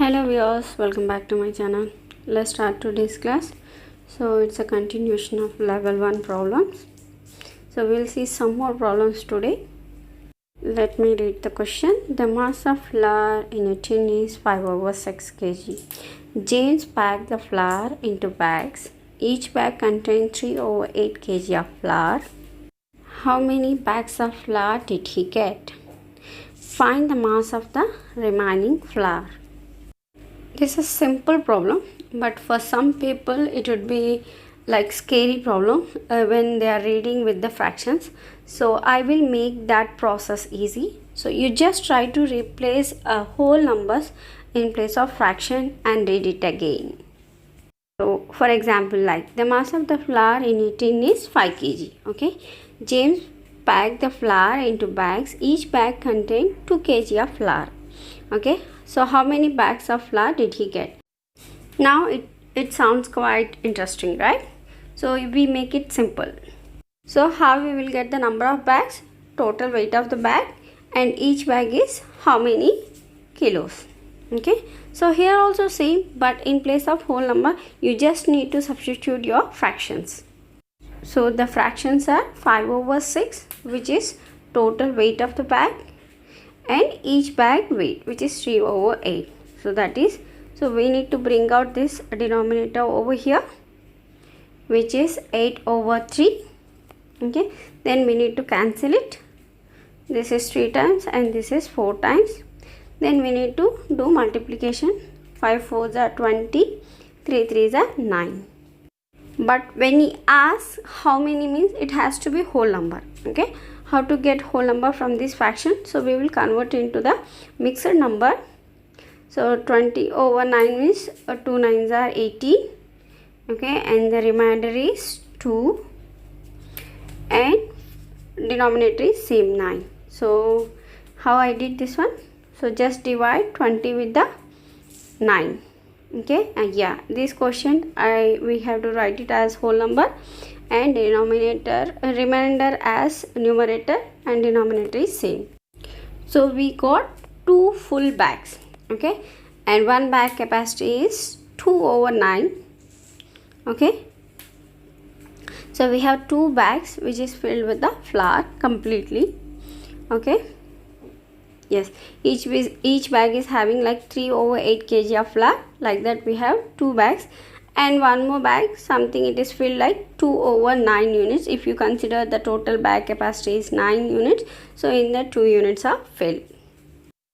Hello viewers, welcome back to my channel. Let's start today's class. So it's a continuation of level 1 problems. So we'll see some more problems today. Let me read the question. The mass of flour in a tin is 5/6 kg. James packed the flour into bags. Each bag contained 3/8 kg of flour. How many bags of flour did he get? Find the mass of the remaining flour. This is a simple problem, but for some people it would be like scary problem when they are reading with the fractions. So I will make that process easy. So you just try to replace whole numbers in place of fraction and read it again. So for example, like the mass of the flour in a tin is 5 kg. Okay, James packed the flour into bags. Each bag contained 2 kg of flour. Okay, so how many bags of flour did he get? Now it sounds quite interesting, right? So we make it simple. So how we will get the number of bags? Total weight of the bag, and each bag is how many kilos. Okay, so here also same, but in place of whole number you just need to substitute your fractions. So the fractions are 5/6, which is total weight of the bag, and each bag weight, which is 3/8. So that is, so we need to bring out this denominator over here, which is 8/3. Okay, then we need to cancel it. This is 3 times and this is 4 times. Then we need to do multiplication. 5 4s are 20, 3 3s are 9. But when he asks how many, means it has to be whole number. Okay, how to get whole number from this fraction? So we will convert into the mixed number. So 20/9 means 2 9s are 18. Okay, and the remainder is 2, and denominator is same 9. So how I did this one? So just divide 20 with the 9. Okay, and yeah, this question we have to write it as whole number and denominator remainder as numerator, and denominator is same. So we got 2 full bags. Okay, and one bag capacity is 2/9. Okay, so we have 2 bags which is filled with the flour completely. Okay, yes, each bag is having like 3/8 kg of flour. Like that we have 2 bags, and one more bag, something it is filled like 2/9 units. If you consider the total bag capacity is 9 units, so in that 2 units are filled.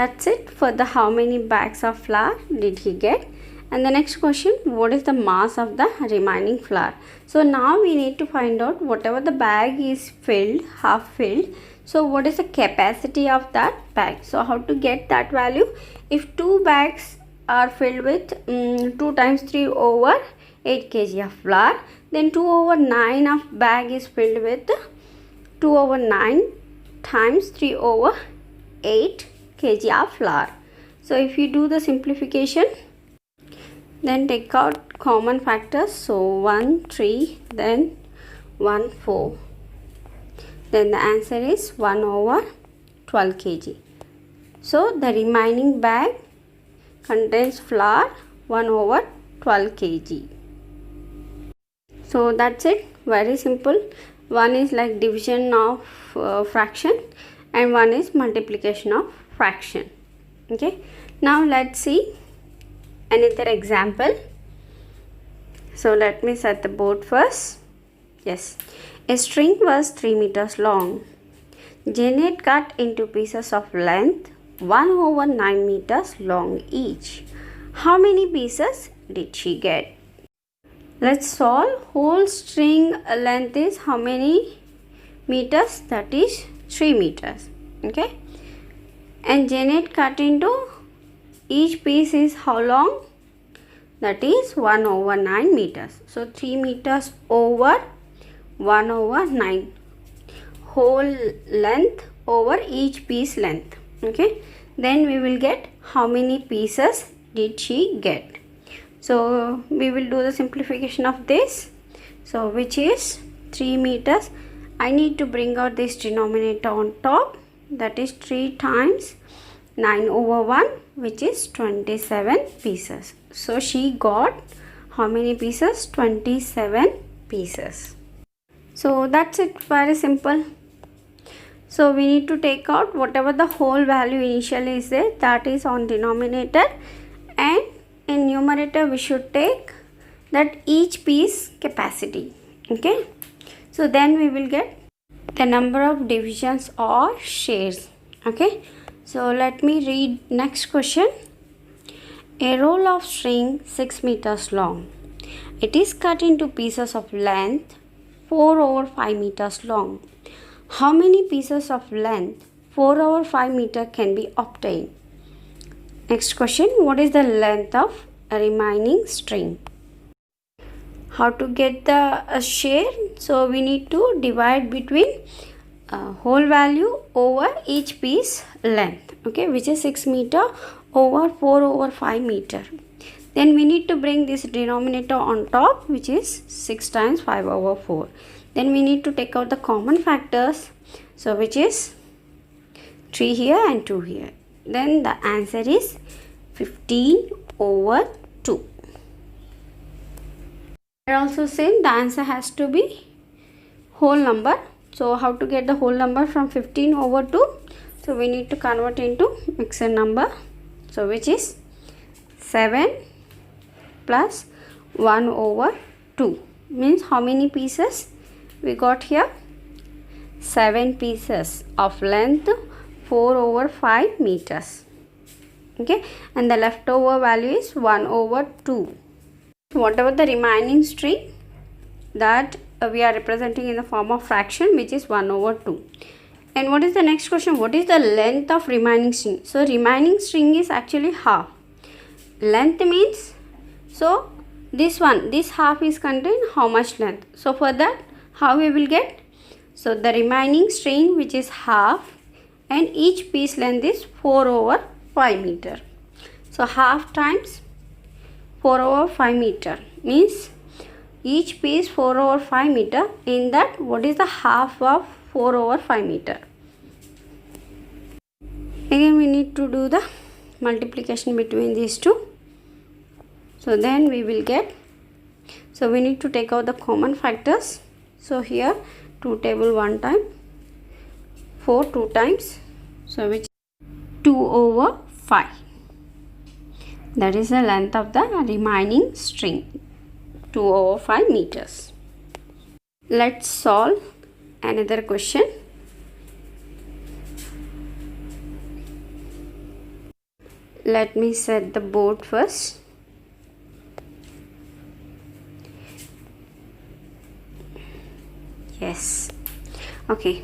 That's it for the how many bags of flour did he get. And the next question, what is the mass of the remaining flour? So now we need to find out whatever the bag is filled, half filled. So what is the capacity of that bag? So how to get that value? If 2 bags are filled with 2 times 3/8 kg of flour, then 2/9 of bag is filled with 2/9 times 3/8 kg of flour. So if you do the simplification, then take out common factors. So 1 3, then 1 4. Then the answer is 1/12 kg. So the remaining bag contains flour 1/12 kg. So that's it, very simple. One is like division of fraction, and one is multiplication of fraction. Okay, now let's see another example. So let me set the board first. Yes, a string was 3 meters long. Janet cut into pieces of length 1/9 meters long each. How many pieces did she get? Let's solve. Whole string length is how many meters? That is 3 meters. Okay, and Janet cut into each piece is how long? That is 1/9 meters. So 3 meters over 1/9, whole length over each piece length. Okay, then we will get how many pieces did she get. So we will do the simplification of this. So which is 3 meters. I need to bring out this denominator on top. That is 3 times 9 over 1, which is 27 pieces. So she got how many pieces? 27 pieces. So that's it, very simple. So we need to take out whatever the whole value initially is there, that is on denominator, and in numerator we should take that each piece capacity. Okay, so then we will get the number of divisions or shares. Okay, so let me read next question. A roll of string 6 meters long. It is cut into pieces of length 4 over 5 meters long. How many pieces of length 4 over 5 meter can be obtained? Next question. What is the length of a remaining string? How to get the share? So we need to divide between whole value over each piece length, okay, which is 6 meter over 4 over 5 meter. Then we need to bring this denominator on top, which is 6 times 5 over 4. Then we need to take out the common factors, so which is 3 here and 2 here. Then the answer is 15 over 2. I also say the answer has to be whole number. So how to get the whole number from 15 over 2? So we need to convert into mixed number, so which is 7 plus 1 over 2, means how many pieces we got here? 7 pieces of length 4 over 5 meters. Okay, and the leftover value is 1 over 2. Whatever the remaining string, that we are representing in the form of fraction, which is 1 over 2. And what is the next question? What is the length of remaining string? So remaining string is actually half. Length means, so this one, this half is contained how much length? So for that, how we will get? So the remaining string, which is half, and each piece length is 4 over 5 meter. So half times 4 over 5 meter means each piece 4 over 5 meter. In that, what is the half of 4 over 5 meter? Again we need to do the multiplication between these two. So then we will get, so we need to take out the common factors. So here 2 table 1 time, 4 2 times, so which 2 over 5. That is the length of the remaining string, 2 over 5 meters. Let's solve another question. Let me set the board first. Yes. Okay.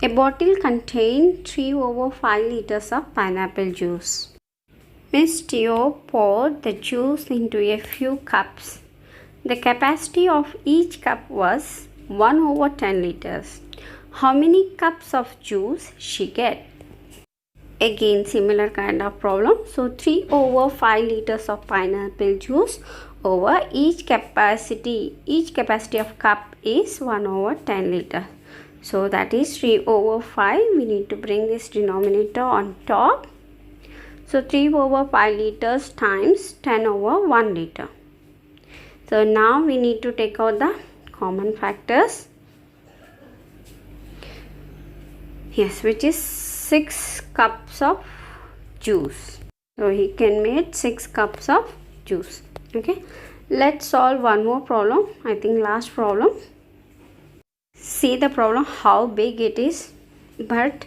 A bottle contains 3 over 5 liters of pineapple juice. Miss Teo poured the juice into a few cups. The capacity of each cup was 1 over 10 liters. How many cups of juice she get? Again similar kind of problem. So 3 over 5 liters of pineapple juice over each capacity of cup is 1 over 10 liter. So that is 3 over 5. We need to bring this denominator on top. So 3 over 5 liters times 10 over 1 liter. So now we need to take out the common factors. Yes, which is 6 cups of juice. So he can make 6 cups of juice. Okay, let's solve one more problem. I think last problem. See the problem how big it is, but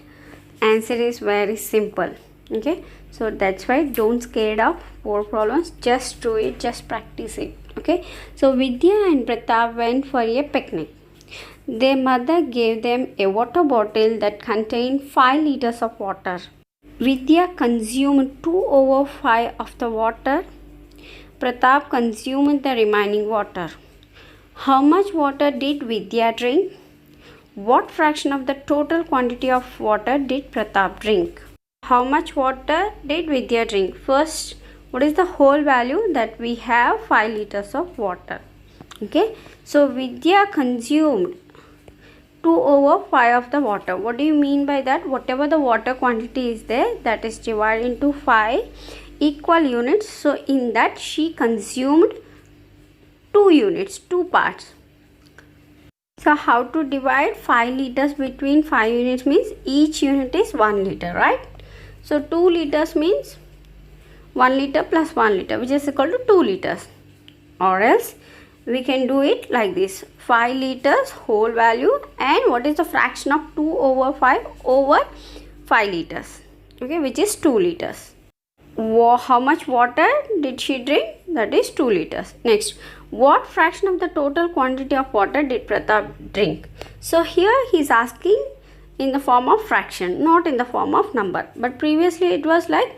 answer is very simple. Okay, so that's why don't scared of 4 problems, just do it, just practice it. Okay, so Vidya and Pratap went for a picnic. Their mother gave them a water bottle that contained 5 liters of water. Vidya consumed 2 over 5 of the water. Pratap consumed the remaining water. How much water did Vidya drink? What fraction of the total quantity of water did Pratap drink? How much water did Vidya drink? First, what is the whole value? That we have 5 liters of water. Okay, so Vidya consumed 2 over 5 of the water. What do you mean by that? Whatever the water quantity is there, that is divided into 5 equal units. So in that she consumed 2 units, 2 parts. So how to divide 5 liters between 5 units means each unit is 1 liter, right? So 2 liters means 1 liter plus 1 liter, which is equal to 2 liters. Or else we can do it like this: 5 liters whole value, and what is the fraction of 2 over 5 over 5 liters, okay, which is 2 liters. How much water did she drink? That is 2 liters. Next, what fraction of the total quantity of water did Pratap drink? So here he is asking in the form of fraction, not in the form of number. But previously it was like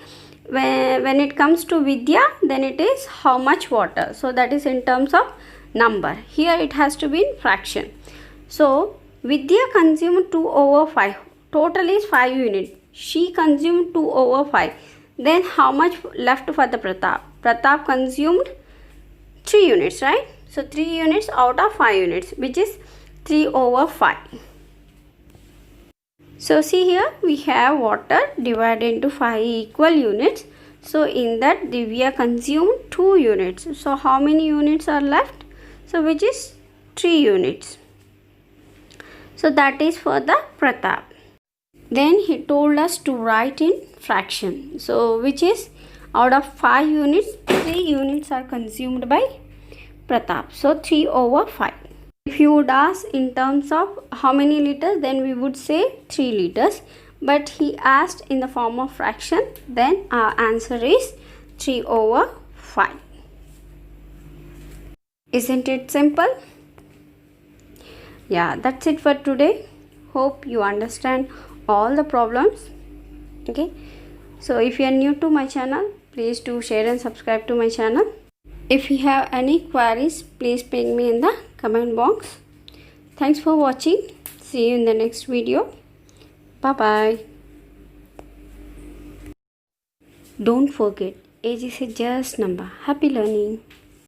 when it comes to Vidya, then it is how much water. So that is in terms of number. Here it has to be in fraction. So Vidya consumed 2 over 5. Total is 5 units. She consumed 2 over 5. Then how much left for the Pratap? Pratap consumed 3 units, right? So 3 units out of 5 units, which is 3 over 5. So see here we have water divided into 5 equal units. So in that Divya consumed 2 units. So how many units are left? So which is 3 units. So that is for the Pratap. Then he told us to write in fraction. So which is out of 5 units, 3 units are consumed by Pratap. So 3 over 5. If you would ask in terms of how many liters, then we would say 3 liters. But he asked in the form of fraction, then our answer is 3 over 5. Isn't it simple? Yeah, that's it for today. Hope you understand all the problems. Okay, so if you are new to my channel, please do share and subscribe to my channel. If you have any queries, please ping me in the comment box. Thanks for watching. See you in the next video. Bye bye. Don't forget, age is a just number. Happy learning.